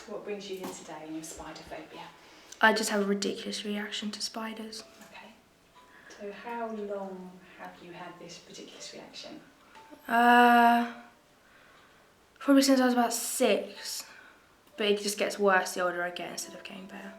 So what brings you here today in your spider phobia? I just have a ridiculous reaction to spiders. Okay. So how long have you had this ridiculous reaction? Probably since I was about 6, but it just gets worse the older I get instead of getting better.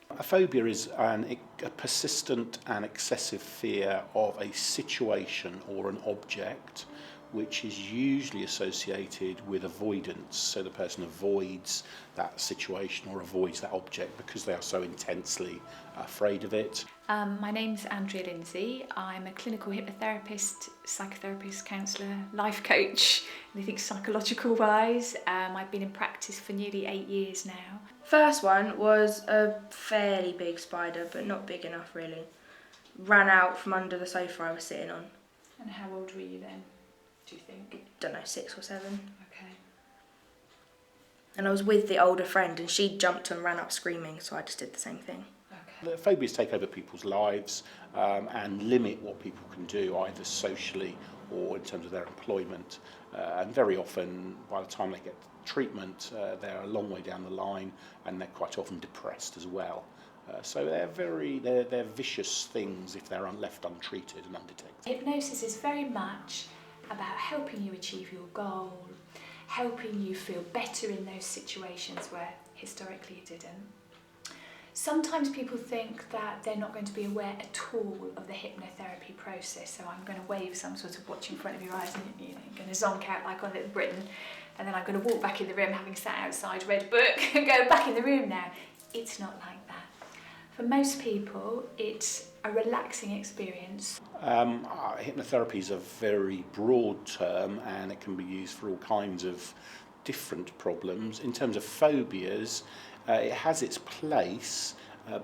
A phobia is a persistent and excessive fear of a situation or an object which is usually associated with avoidance. So the person avoids that situation or avoids that object because they are so intensely afraid of it. My name's Andrea Lindsay. I'm a clinical hypnotherapist, psychotherapist, counsellor, life coach, anything psychological wise. I've been in practice for nearly 8 years now. First one was a fairly big spider, but not big enough really. Ran out from under the sofa I was sitting on. And how old were you then, do you think? Don't know, 6 or 7. Okay. And I was with the older friend and she jumped and ran up screaming, so I just did the same thing. The phobias take over people's lives and limit what people can do, either socially or in terms of their employment. And very often, by the time they get treatment, they're a long way down the line, and they're quite often depressed as well. So they're vicious things if they're left untreated and undetected. Hypnosis is very much about helping you achieve your goal, helping you feel better in those situations where historically you didn't. Sometimes people think that they're not going to be aware at all of the hypnotherapy process, so I'm going to wave some sort of watch in front of your eyes and you're going to zonk out like on Little Britain, and then I'm going to walk back in the room having sat outside, read a book and go back in the room now. It's not like that. For most people, it's a relaxing experience. Hypnotherapy is a very broad term and it can be used for all kinds of different problems. In terms of phobias, it has its place,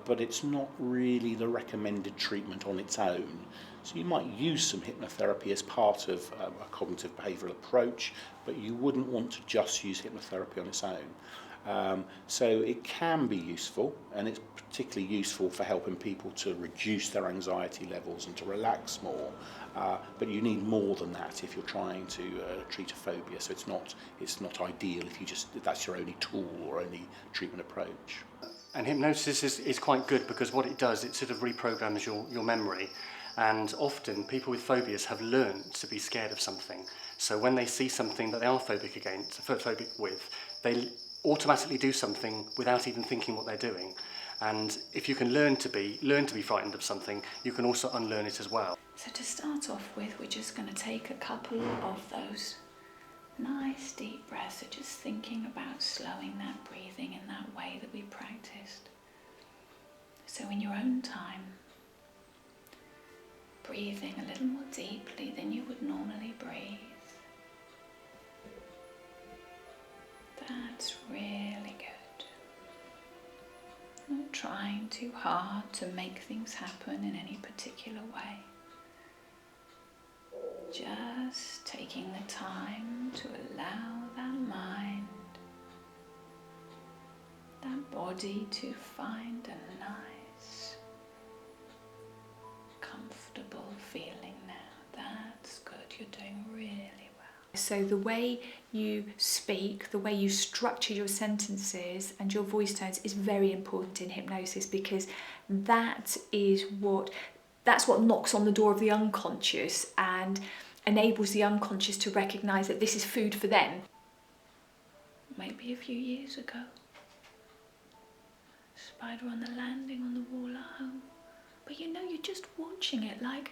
but it's not really the recommended treatment on its own. So you might use some hypnotherapy as part of a cognitive behavioural approach, but you wouldn't want to just use hypnotherapy on its own. So it can be useful, and it's particularly useful for helping people to reduce their anxiety levels and to relax more. But you need more than that if you're trying to treat a phobia. So it's not ideal if that's your only tool or only treatment approach. And hypnosis is quite good because what it does, it sort of reprograms your memory. And often people with phobias have learned to be scared of something. So when they see something that they are phobic with, they automatically do something without even thinking what they're doing. And if you can learn to be frightened of something, you can also unlearn it as well. So to start off with, we're just going to take a couple of those nice deep breaths, so just thinking about slowing that breathing in that way that we practiced. So in your own time, breathing a little more deeply than you would normally breathe. That's really good. Not trying too hard to make things happen in any particular way. Just taking the time to allow that mind, that body to find a nice, comfortable feeling now. That's good, you're doing really well. So the way you speak, the way you structure your sentences and your voice tones is very important in hypnosis, because that's what knocks on the door of the unconscious and enables the unconscious to recognise that this is food for them. Maybe a few years ago, spider on the landing on the wall at home. But you're just watching it like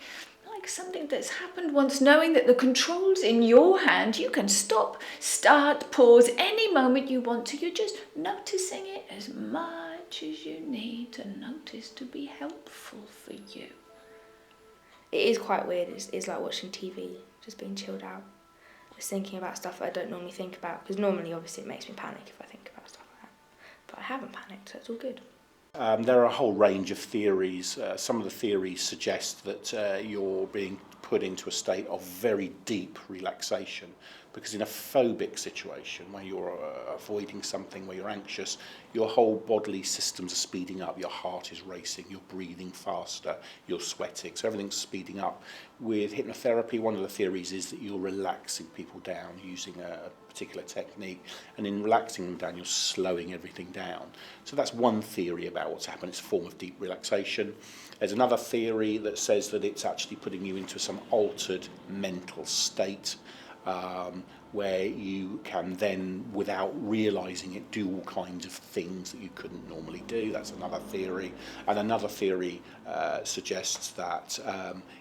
something that's happened once, knowing that the control's in your hand. You can stop, start, pause any moment you want to. You're just noticing it as much as you need to notice to be helpful for you. It is quite weird. It's like watching TV, just being chilled out. Just thinking about stuff that I don't normally think about, because normally obviously it makes me panic if I think about stuff like that. But I haven't panicked, so it's all good. There are a whole range of theories. Some of the theories suggest that you're being put into a state of very deep relaxation. because in a phobic situation where you're avoiding something, where you're anxious, your whole bodily systems are speeding up. Your heart is racing, you're breathing faster, you're sweating, so everything's speeding up. With hypnotherapy, one of the theories is that you're relaxing people down using a particular technique, and in relaxing them down, you're slowing everything down. So that's one theory about what's happened. It's a form of deep relaxation. There's another theory that says that it's actually putting you into some altered mental state, where you can then, without realising it, do all kinds of things that you couldn't normally do. That's another theory. And another theory suggests that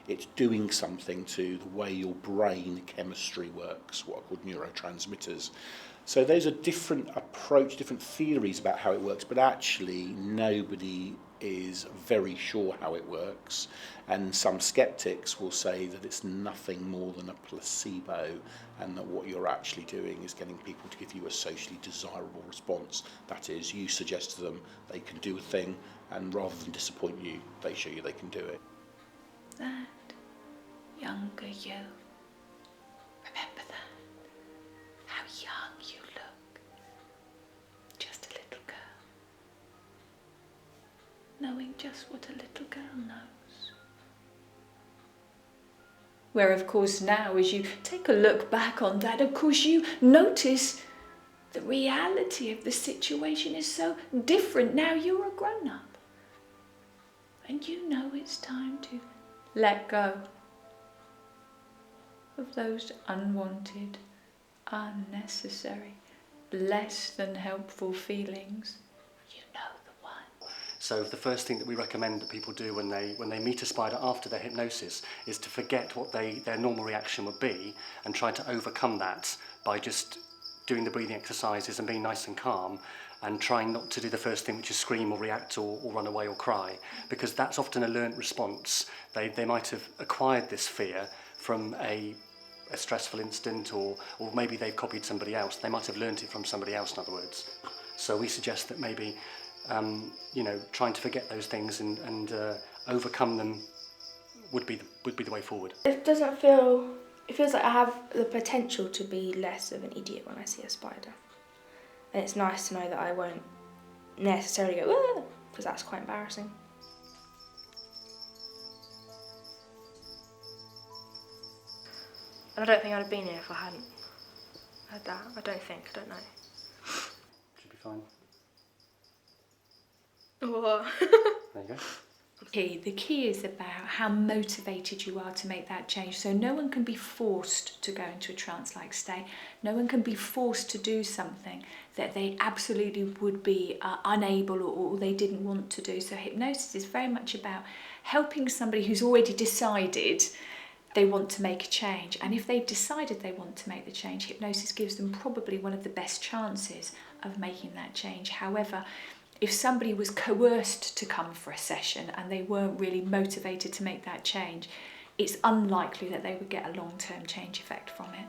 it's doing something to the way your brain chemistry works, what are called neurotransmitters. So those are different approach, different theories about how it works, but actually nobody is very sure how it works, and some skeptics will say that it's nothing more than a placebo, and that what you're actually doing is getting people to give you a socially desirable response. That is, you suggest to them they can do a thing, and rather than disappoint you, they show you they can do it. That younger you, remember that, how young you look, just a little girl, knowing just what a little girl knows. Where of course now, as you take a look back on that, of course you notice the reality of the situation is so different. Now you're a grown-up, and you know it's time to let go of those unwanted, unnecessary, less than helpful feelings. You know the one. So the first thing that we recommend that people do when they meet a spider after their hypnosis is to forget what their normal reaction would be and try to overcome that by just doing the breathing exercises and being nice and calm, and trying not to do the first thing, which is scream or react or run away or cry, because that's often a learnt response. They might have acquired this fear from a stressful incident, or maybe they've copied somebody else. They might have learnt it from somebody else, in other words. So we suggest that maybe trying to forget those things and overcome them would be the way forward. It feels like I have the potential to be less of an idiot when I see a spider. And it's nice to know that I won't necessarily go, because that's quite embarrassing. And I don't think I'd have been here if I hadn't had that. I don't know. Should be fine. What? There you go. The key is about how motivated you are to make that change. So no one can be forced to go into a trance-like state. No one can be forced to do something that they absolutely would be unable or they didn't want to do. So hypnosis is very much about helping somebody who's already decided they want to make a change. And if they've decided they want to make the change, hypnosis gives them probably one of the best chances of making that change. However, if somebody was coerced to come for a session and they weren't really motivated to make that change, it's unlikely that they would get a long-term change effect from it.